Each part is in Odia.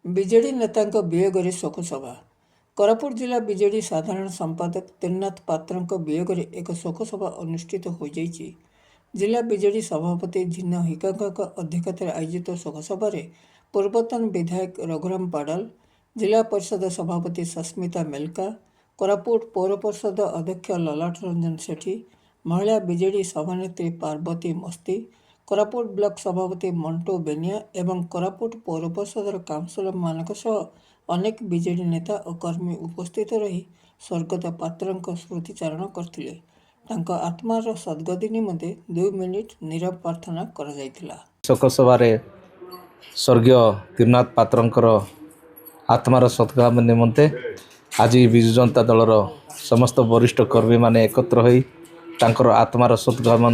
ବିଜେଡି ନେତାଙ୍କ ବିୟୋଗରେ ଶୋକସଭା। କୋରାପୁଟ ଜିଲ୍ଲା ବିଜେଡି ସାଧାରଣ ସମ୍ପାଦକ ତ୍ରିନାଥ ପାତ୍ରଙ୍କ ବିୟୋଗରେ ଏକ ଶୋକସଭା ଅନୁଷ୍ଠିତ ହୋଇଯାଇଛି। ଜିଲ୍ଲା ବିଜେଡି ସଭାପତି ଝିନ ହିକାଙ୍କ ଅଧ୍ୟକ୍ଷତାରେ ଆୟୋଜିତ ଶୋକସଭାରେ ପୂର୍ବତନ ବିଧାୟକ ରଘୁରାମ ପାଡାଲ, ଜିଲ୍ଲା ପରିଷଦ ସଭାପତି ସସ୍ମିତା ମେଲକା, କୋରାପୁଟ ପୌର ପରିଷଦ ଅଧ୍ୟକ୍ଷ ଲଲାଟ ରଞ୍ଜନ ସେଠୀ, ମହିଳା ବିଜେଡି ସଭାନେତ୍ରୀ ପାର୍ବତୀ ମସ୍ତି, କୋରାପୁଟ ବ୍ଲକ ସଭାପତି ମଣ୍ଟୁ ବେନିଆ ଏବଂ କୋରାପୁଟ ପୌର ପରିଷଦର କାଉନସିଲରମାନଙ୍କ ସହ ଅନେକ ବିଜେଡି ନେତା ଓ କର୍ମୀ ଉପସ୍ଥିତ ରହି ସ୍ୱର୍ଗତ ପାତ୍ରଙ୍କ ସ୍ମୃତିଚାରଣ କରିଥିଲେ। ତାଙ୍କ ଆତ୍ମାର ସଦ୍ଗତି ନିମନ୍ତେ 2 ମିନିଟ୍ ନୀରବ ପ୍ରାର୍ଥନା କରାଯାଇଥିଲା। ଶୋକସଭାରେ ସ୍ୱର୍ଗୀୟ ତ୍ରିନାଥ ପାତ୍ରଙ୍କର ଆତ୍ମାର ସଦ୍ଗତି ନିମନ୍ତେ ଆଜି ବିଜୁ ଜନତା ଦଳର ସମସ୍ତ ବରିଷ୍ଠ କର୍ମୀମାନେ ଏକତ୍ର ହୋଇ ତାଙ୍କର ଆତ୍ମାର ସଦ୍ଗମନ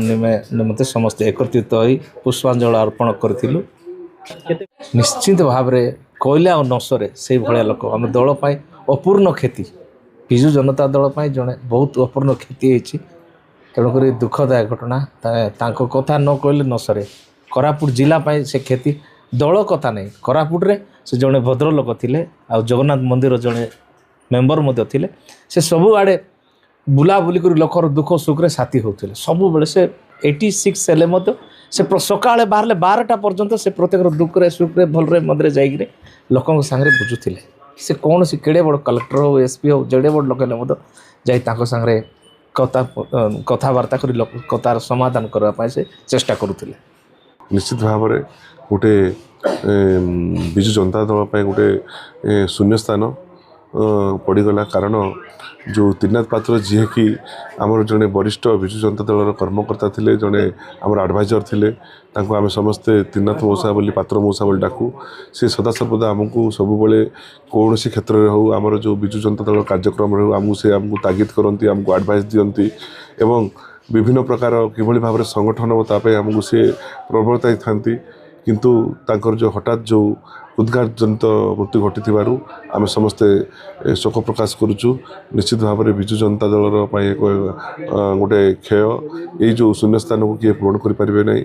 ନିମନ୍ତେ ସମସ୍ତେ ଏକତ୍ରିତ ହୋଇ ପୁଷ୍ପାଞ୍ଜଳି ଅର୍ପଣ କରିଥିଲୁ। ନିଶ୍ଚିତ ଭାବରେ କହିଲେ ଆଉ ନସରେ ସେଇଭଳିଆ ଲୋକ ଆମ ଦଳ ପାଇଁ ଅପୂର୍ଣ୍ଣ କ୍ଷତି, ବିଜୁ ଜନତା ଦଳ ପାଇଁ ଜଣେ ବହୁତ ଅପୂର୍ଣ୍ଣ କ୍ଷତି ହେଇଛି। ତେଣୁକରି ଦୁଃଖଦାୟକ ଘଟଣା, ତାଙ୍କ କଥା ନ କହିଲେ ନସରେ। କୋରାପୁଟ ଜିଲ୍ଲା ପାଇଁ ସେ କ୍ଷତି, ଦଳ କଥା ନାହିଁ। କୋରାପୁଟରେ ସେ ଜଣେ ଭଦ୍ରଲୋକ ଥିଲେ, ଆଉ ଜଗନ୍ନାଥ ମନ୍ଦିର ଜଣେ ମେମ୍ବର ମଧ୍ୟ ଥିଲେ। ସେ ସବୁଆଡ଼େ ବୁଲାବୁଲି କରି ଲୋକର ଦୁଃଖ ସୁଖରେ ସାଥୀ ହେଉଥିଲେ ସବୁବେଳେ। ସେ 86 ହେଲେ ମଧ୍ୟ ସେ ସକାଳେ ବାହାରିଲେ 12ଟା ପର୍ଯ୍ୟନ୍ତ ସେ ପ୍ରତ୍ୟେକର ଦୁଃଖରେ ସୁଖରେ ଭଲରେ ମନ୍ଦରେ ଯାଇକିରି ଲୋକଙ୍କ ସାଙ୍ଗରେ ବୁଝୁଥିଲେ। ସେ କୌଣସି କେଡ଼େ ବଡ଼ କଲେକ୍ଟର ହେଉ, ଏସ୍ପି ହେଉ, ଯେଡ଼େ ବଡ଼ ଲୋକ ହେଲେ ମଧ୍ୟ ଯାଇ ତାଙ୍କ ସାଙ୍ଗରେ କଥାବାର୍ତ୍ତା କରି କଥାର ସମାଧାନ କରିବା ପାଇଁ ସେ ଚେଷ୍ଟା କରୁଥିଲେ। ନିଶ୍ଚିତ ଭାବରେ ଗୋଟେ ବିଜୁ ଜନତା ଦଳ ପାଇଁ ଗୋଟେ ଶୂନ୍ୟସ୍ଥାନ ପଡ଼ିଗଲା। କାରଣ ଯେଉଁ ତ୍ରିନାଥ ପାତ୍ର ଯିଏକି ଆମର ଜଣେ ବରିଷ୍ଠ ବିଜୁ ଜନତା ଦଳର କର୍ମକର୍ତ୍ତା ଥିଲେ, ଜଣେ ଆମର ଆଡ଼ଭାଇଜର ଥିଲେ, ତାଙ୍କୁ ଆମେ ସମସ୍ତେ ତ୍ରିନାଥ ମଉସା ବୋଲି, ପାତ୍ର ମଉସା ବୋଲି ଡାକୁ। ସେ ସଦାସର୍ବଦା ଆମକୁ ସବୁବେଳେ କୌଣସି କ୍ଷେତ୍ରରେ ହେଉ, ଆମର ଯେଉଁ ବିଜୁ ଜନତା ଦଳ କାର୍ଯ୍ୟକ୍ରମରେ ହେଉ, ଆମକୁ ତାଗିଦ କରନ୍ତି, ଆମକୁ ଆଡ଼ଭାଇସ୍ ଦିଅନ୍ତି ଏବଂ ବିଭିନ୍ନ ପ୍ରକାର କିଭଳି ଭାବରେ ସଂଗଠନ ହେବ ତା ପାଇଁ ଆମକୁ ସେ ପ୍ରବର୍ତ୍ତାଇଥାନ୍ତି। କିନ୍ତୁ ତାଙ୍କର ଯେଉଁ ହଠାତ୍ ଯେଉଁ ହୃଦଘାତଜନିତ ମୃତ୍ୟୁ ଘଟିଥିବାରୁ ଆମେ ସମସ୍ତେ ଶୋକ ପ୍ରକାଶ କରୁଛୁ। ନିଶ୍ଚିତ ଭାବରେ ବିଜୁ ଜନତା ଦଳର ପାଇଁ ଗୋଟେ କ୍ଷୟ, ଏଇ ଯେଉଁ ଶୂନ୍ୟସ୍ଥାନକୁ କିଏ ପୂରଣ କରିପାରିବେ ନାହିଁ।